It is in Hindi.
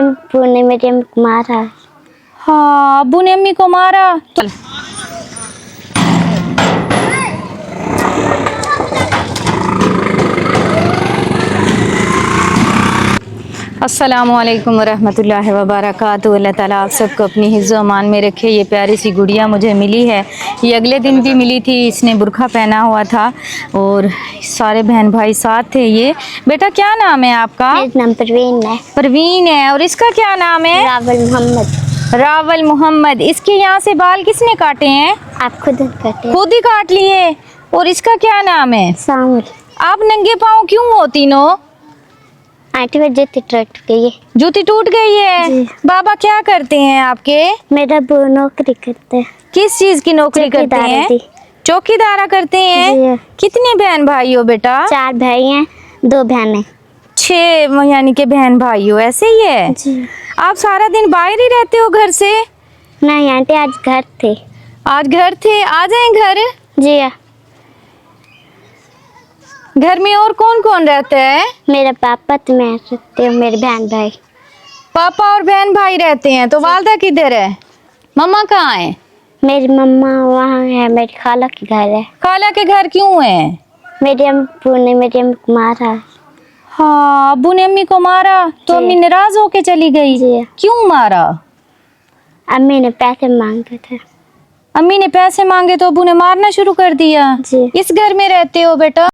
अब्बू ने मेरी अम्मी को मारा। हाँ, अब्बू ने अम्मी को मारा। तो अस्सलामुअलैकुम वरहमतुल्लाहि वबरकातुहू। अल्लाह ताला आप सबको अपनी हिफ्ज़ अमान में रखे। ये प्यारी सी गुड़िया मुझे मिली है, ये अगले दिन भी मिली थी। इसने बुर्का पहना हुआ था और सारे बहन भाई साथ थे। ये बेटा क्या नाम है आपका? मेरा नाम परवीन है। परवीन है। और इसका क्या नाम है? रावल मोहम्मद। रावल मोहम्मद। इसके यहाँ से बाल किसने काटे हैं? आप खुद काटे? खुद ही काट लिए। और इसका क्या नाम है? सामुल। आप नंगे पाँव क्यों हो तीनों? आंटी में जूती टूट गई है। जूती टूट गई है। जी। बाबा क्या करते हैं आपके? मेरा अब्बू नौकरी करते हैं। किस चीज की नौकरी करते हैं? थी। चौकीदारा करते हैं। जी। कितने बहन भाई हो बेटा? 4 भाई हैं, 2 बहनें। 6 यानी के बहन भाई हो। ऐसे ही है? जी। आप सारा दिन बाहर ही रहते हो घर से? नहीं आंटी, आज घर थे। आज घर थे। आ जाएं घर। जी। घर में और कौन कौन रहता है? मेरा पापा तो मैं रहते हो, मेरे बहन भाई। पापा और बहन भाई रहते हैं। तो वालदा किधर है? मम्मा कहाँ है? मेरी मम्मा वहाँ है, मेरी खाला के घर है। खाला के घर क्यों है? मेरी अब्बू ने मेरी अम्मी को मारा। हाँ, अब्बू ने अम्मी को मारा। तो जी। अम्मी नाराज होके चली गई? जी। क्यों मारा? अम्मी ने पैसे मांगे थे। अम्मी ने पैसे मांगे तो अब्बू ने मारना शुरू कर दिया। जी। इस घर में रहते हो बेटा?